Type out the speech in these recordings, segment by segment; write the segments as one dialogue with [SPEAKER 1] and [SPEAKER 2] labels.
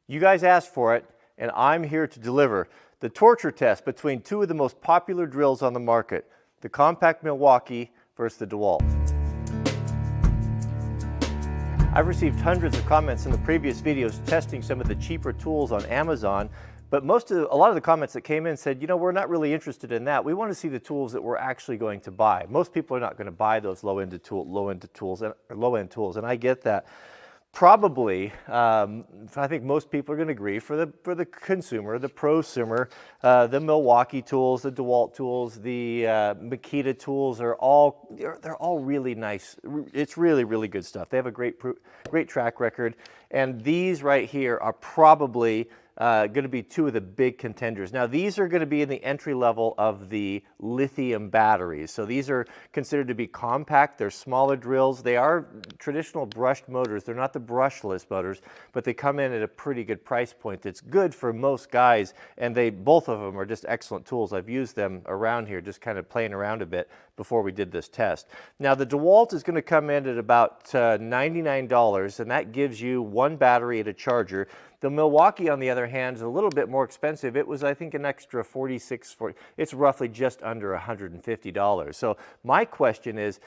[SPEAKER 1] You guys asked for it, and I'm here to deliver the torture test between two of the most popular drills on the market, the compact Milwaukee versus the DeWalt. I've received hundreds of comments in the previous videos testing some of the cheaper tools on Amazon, but a lot of the comments that came in said, you know, we're not really interested in that. We want to see the tools that we're actually going to buy. Most people are not going to buy those low-end tools, and I get that. Probably, I think most people are going to agree, for the consumer, the prosumer, the Milwaukee tools, the DeWalt tools, the Makita tools they're all really nice. It's really good stuff. They have a great track record, and these right here are probably going to be two of the big contenders. Now, these are going to be in the entry level of the lithium batteries. So these are considered to be compact. They're smaller drills. They are traditional brushed motors. They're not the brushless motors, but they come in at a pretty good price point. That's good for most guys, and both of them are just excellent tools. I've used them around here, just kind of playing around a bit before we did this test. Now, the DeWalt is going to come in at about $99, and that gives you one battery and a charger. The Milwaukee, on the other hand, is a little bit more expensive. It was, I think, an extra $46. It's roughly just under $150. So my question is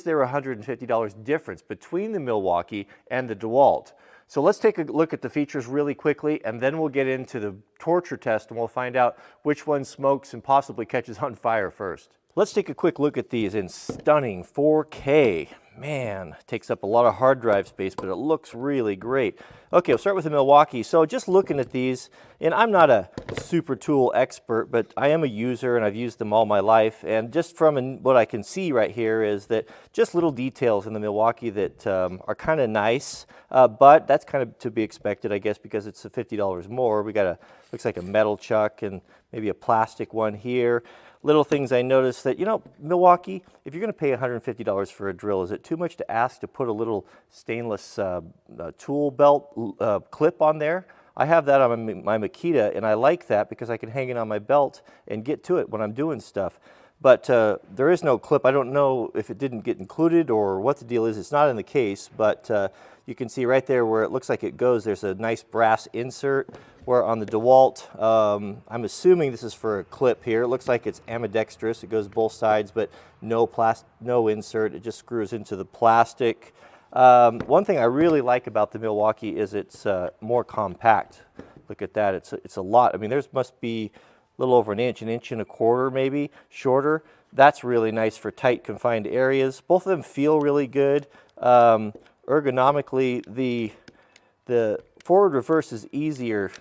[SPEAKER 1] there a $150 difference between the Milwaukee and the DeWalt? So let's take a look at the features really quickly, and then we'll get into the torture test, and we'll find out which one smokes and possibly catches on fire first. Let's take a quick look at these in stunning 4K. Man, takes up a lot of hard drive space, but it looks really great. Okay, we'll start with the Milwaukee. So just looking at these, and I'm not a super tool expert, but I am a user and I've used them all my life. And just from what I can see right here is that just little details in the Milwaukee that are kind of nice, but that's kind of to be expected, I guess, because it's $50 more. We got looks like a metal chuck and maybe a plastic one here. Little things I noticed that, you know, Milwaukee, if you're going to pay $150 for a drill, is it too much to ask to put a little stainless tool belt clip on there? I have that on my Makita, and I like that because I can hang it on my belt and get to it when I'm doing stuff. But there is no clip. I don't know if it didn't get included or what the deal is. It's not in the case, but you can see right there where it looks like it goes, there's a nice brass insert, where on the DeWalt, I'm assuming this is for a clip here. It looks like it's ambidextrous. It goes both sides, but no insert. It just screws into the plastic. One thing I really like about the Milwaukee is it's more compact. Look at that. It's a lot. I mean, there's must be a little over an inch and a quarter maybe, shorter. That's really nice for tight, confined areas. Both of them feel really good. Ergonomically, the forward reverse is easier.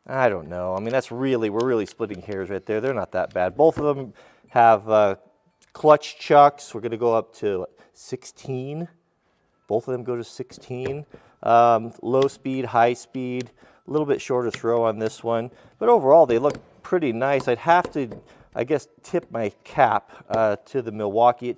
[SPEAKER 1] I don't know. I mean, we're really splitting hairs right there. They're not that bad. Both of them have clutch chucks. We're going to go up to 16. Both of them go to 16. Low speed, high speed, a little bit shorter throw on this one. But overall, they look pretty nice. I'd have to, I guess, tip my cap to the Milwaukee.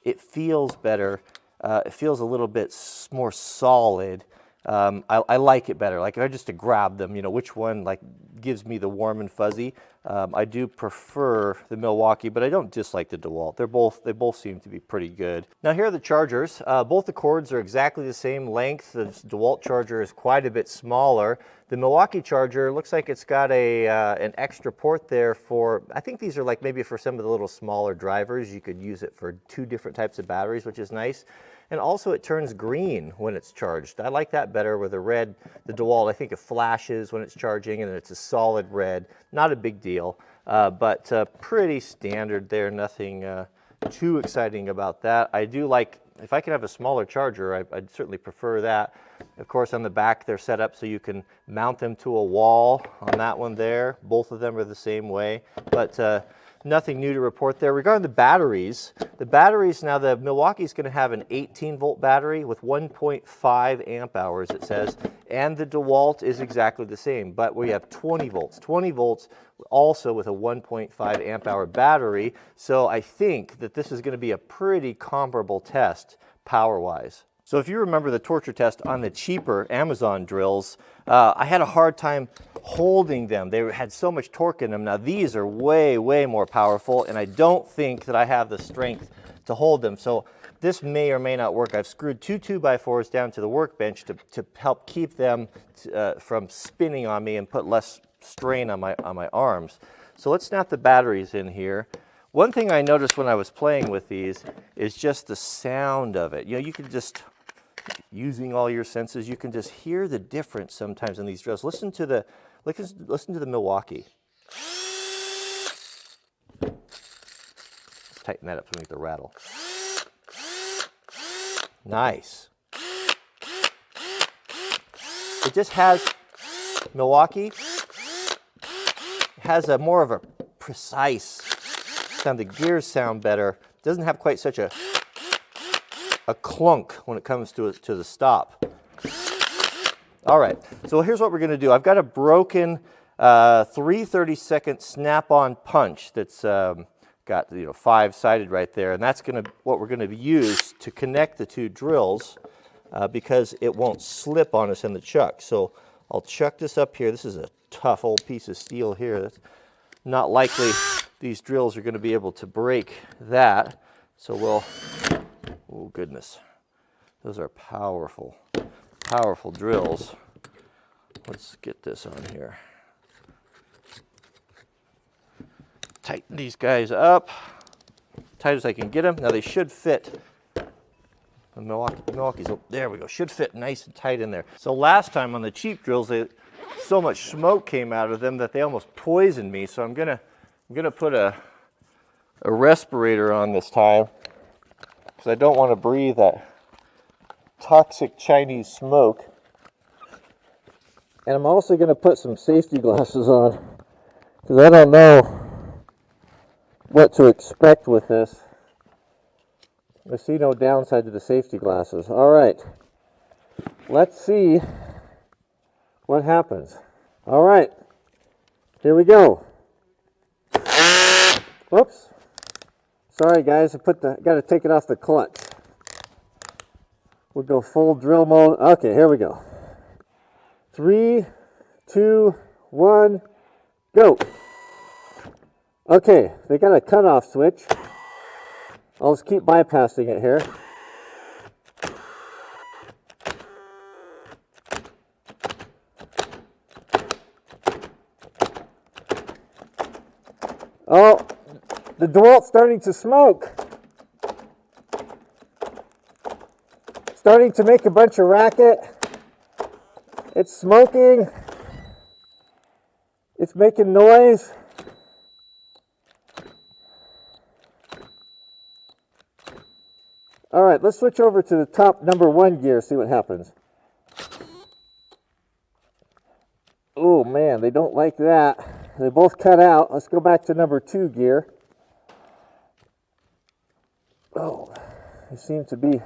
[SPEAKER 1] It feels better. It feels a little bit more solid. I like it better. Like if I just to grab them, you know, which one like gives me the warm and fuzzy. I do prefer the Milwaukee, but I don't dislike the DeWalt. They both seem to be pretty good. Now here are the chargers. Both the cords are exactly the same length. The DeWalt charger is quite a bit smaller. The Milwaukee charger looks like it's got an extra port there for, I think these are like maybe for some of the little smaller drivers. You could use it for 2 different types of batteries, which is nice. And also it turns green when it's charged. I like that better with the red. The DeWalt, I think it flashes when it's charging and it's a solid red. Not a big deal, but pretty standard there. Nothing too exciting about that. I do like, if I can have a smaller charger, I'd certainly prefer that. Of course, on the back, they're set up so you can mount them to a wall on that one there. Both of them are the same way, but nothing new to report there. Regarding the batteries, now the Milwaukee's going to have an 18-volt battery with 1.5 amp hours, it says, and the DeWalt is exactly the same, but we have 20 volts. 20 volts also with a 1.5 amp hour battery, so I think that this is going to be a pretty comparable test power-wise. So if you remember the torture test on the cheaper Amazon drills, I had a hard time holding them. They had so much torque in them. Now these are way more powerful, and I don't think that I have the strength to hold them. So This may or may not work. I've screwed two 2x4s down to the workbench to help keep them from spinning on me and put less strain on my arms. So let's snap the batteries in here. One thing I noticed when I was playing with these is just the sound of it. You know, you can just, using all your senses, you can just hear the difference sometimes in these drills. Listen to the Milwaukee. Let's tighten that up to make the rattle. Nice. It just has, Milwaukee has a more of a precise sound. The gears sound better. It doesn't have quite such a clunk when it comes to the stop. All right, so here's what we're going to do. I've got a broken 3/32 snap-on punch that's got 5-sided right there, and that's what we're going to use to connect the two drills because it won't slip on us in the chuck. So I'll chuck this up here. This is a tough old piece of steel here. That's not likely these drills are going to be able to break that. So we'll, oh goodness, those are powerful, powerful drills. Let's get this on here. Tighten these guys up, tight as I can get them. Now they should fit. The Milwaukee's, oh, there we go, should fit nice and tight in there. So last time on the cheap drills, so much smoke came out of them that they almost poisoned me. So I'm gonna put a respirator on this time because I don't want to breathe that toxic Chinese smoke. And I'm also going to put some safety glasses on because I don't know what to expect with this. I see no downside to the safety glasses. All right, let's see what happens. All right, here we go. Whoops. Sorry guys, got to take it off the clutch. We'll go full drill mode. Okay, here we go. 3, 2, 1, go. Okay, they got a cutoff switch. I'll just keep bypassing it here. Oh, the DeWalt's starting to smoke. Starting to make a bunch of racket. It's smoking. It's making noise. All right, let's switch over to the top number 1 gear, see what happens. Oh man, they don't like that. They both cut out. Let's go back to number 2 gear. Oh, they seem to be.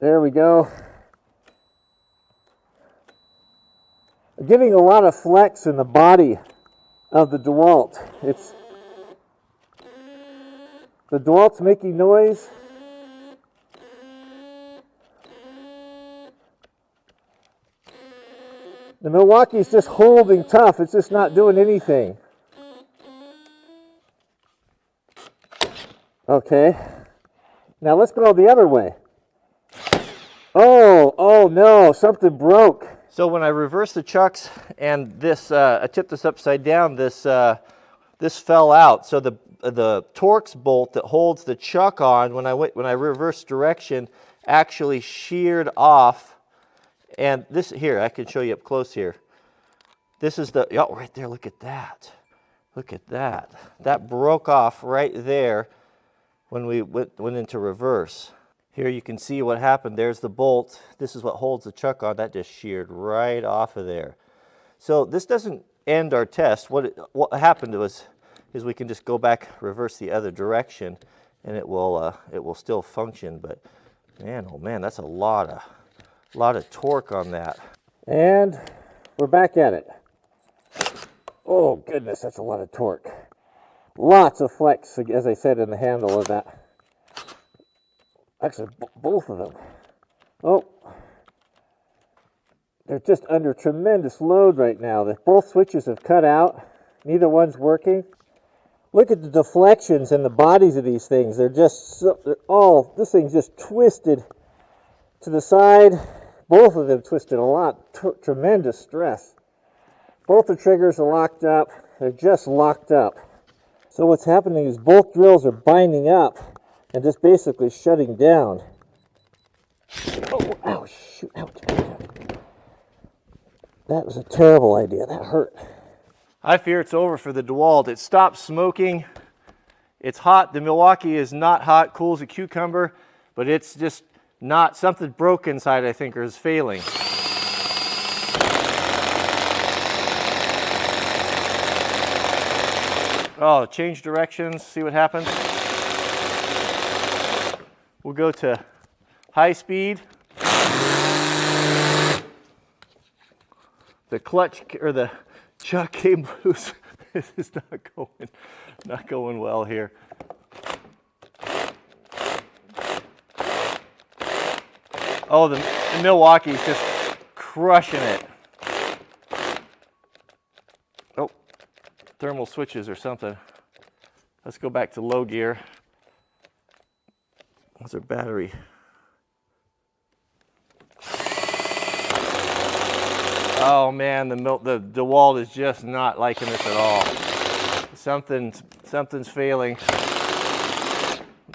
[SPEAKER 1] There we go. I'm getting a lot of flex in the body of the DeWalt. The DeWalt's making noise. The Milwaukee's just holding tough. It's just not doing anything. Okay. Now let's go the other way. Oh no, something broke. So when I reversed the chucks and this, I tipped this upside down, this fell out. So the Torx bolt that holds the chuck on when I reversed direction actually sheared off. And this here, I can show you up close here. This is the, oh, right there, look at that. Look at that. That broke off right there when we went into reverse. Here you can see what happened. There's the bolt. This is what holds the chuck on. That just sheared right off of there. So this doesn't end our test. What happened is we can just go back, reverse the other direction, and it will still function. But man, oh man, that's a lot of torque on that. And we're back at it. Oh goodness, that's a lot of torque. Lots of flex, as I said, in the handle of that. Actually, both of them. Oh, they're just under tremendous load right now. Both switches have cut out. Neither one's working.
[SPEAKER 2] Look at the deflections in the bodies of these things. They're just, this thing's just twisted to the side. Both of them twisted a lot, tremendous stress. Both the triggers are locked up. They're just locked up. So what's happening is both drills are binding up and just basically shutting down. Oh, ouch, shoot, ouch. That was a terrible idea. That hurt.
[SPEAKER 1] I fear it's over for the DeWalt. It stopped smoking. It's hot. The Milwaukee is not hot, cool as a cucumber, but it's just not, something broke inside, I think, or is failing. Oh, change directions, see what happens. We'll go to high speed. The clutch, or the chuck came loose. This is not going well here. Oh, the Milwaukee's just crushing it. Oh, thermal switches or something. Let's go back to low gear. What's our battery? Oh man, the DeWalt is just not liking this at all. Something's failing.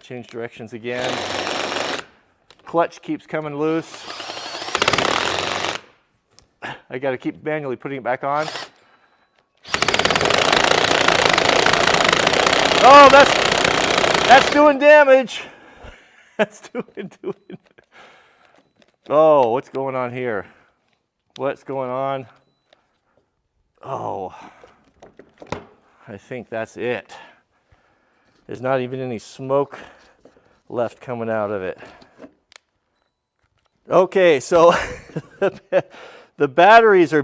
[SPEAKER 1] Change directions again. Clutch keeps coming loose. I got to keep manually putting it back on. Oh, that's doing damage. That's doing. Oh, what's going on here? What's going on? Oh, I think that's it. There's not even any smoke left coming out of it. Okay, so the batteries are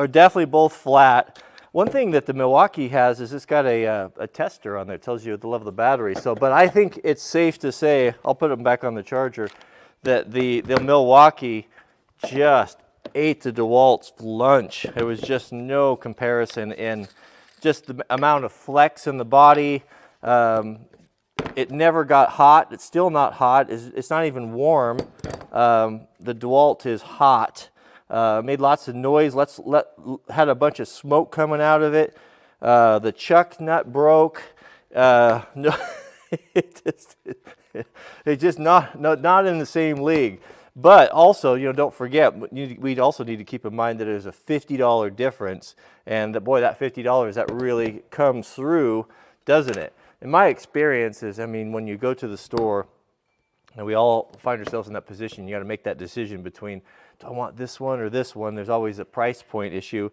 [SPEAKER 1] definitely both flat. One thing that the Milwaukee has is it's got a tester on there. It tells you the level of the battery. So, but I think it's safe to say, I'll put them back on the charger, that the Milwaukee just ate the DeWalt's lunch. There was just no comparison in just the amount of flex in the body. It never got hot. It's still not hot. It's not even warm. The DeWalt is hot. Made lots of noise. Had a bunch of smoke coming out of it. The chuck nut broke. No, it's just not in the same league. But also, don't forget, we'd also need to keep in mind that there's a $50 difference, and that, boy, that $50, that really comes through, doesn't it? In my experience is, when you go to the store, and we all find ourselves in that position, you got to make that decision between, do I want this one or this one? There's always a price point issue.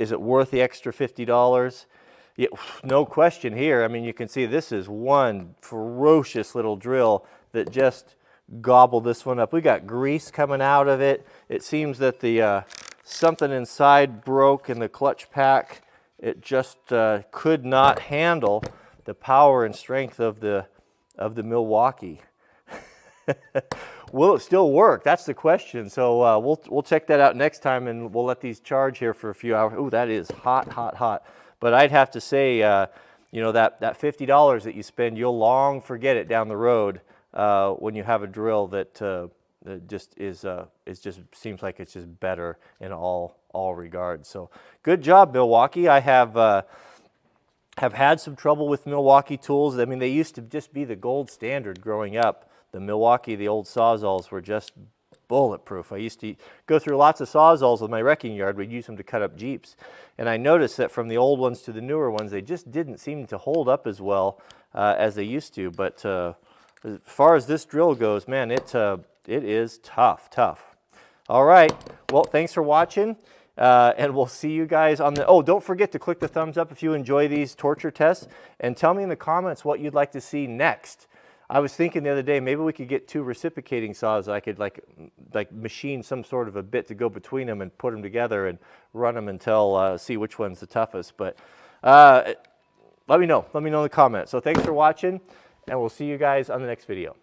[SPEAKER 1] Is it worth the extra $50? Yeah, no question here. You can see this is one ferocious little drill that just gobbled this one up. We got grease coming out of it. It seems that the something inside broke in the clutch pack. It just could not handle the power and strength of the Milwaukee. Will it still work? That's the question. So we'll check that out next time, and we'll let these charge here for a few hours. Ooh, that is hot, hot, hot. But I'd have to say, that $50 that you spend, you'll long forget it down the road when you have a drill that just seems like it's just better in all regards. So good job, Milwaukee. I have had some trouble with Milwaukee tools. They used to just be the gold standard growing up. The Milwaukee, the old Sawzalls were just bulletproof. I used to go through lots of Sawzalls with my wrecking yard. We'd use them to cut up Jeeps. And I noticed that from the old ones to the newer ones, they just didn't seem to hold up as well as they used to. But as far as this drill goes, man, it is tough. All right. Well, thanks for watching. And we'll see you guys on the, don't forget to click the thumbs up if you enjoy these torture tests, and tell me in the comments what you'd like to see next. I was thinking the other day, maybe we could get two reciprocating saws. I could like machine some sort of a bit to go between them and put them together and run them until see which one's the toughest. But let me know in the comments. So thanks for watching, and we'll see you guys on the next video.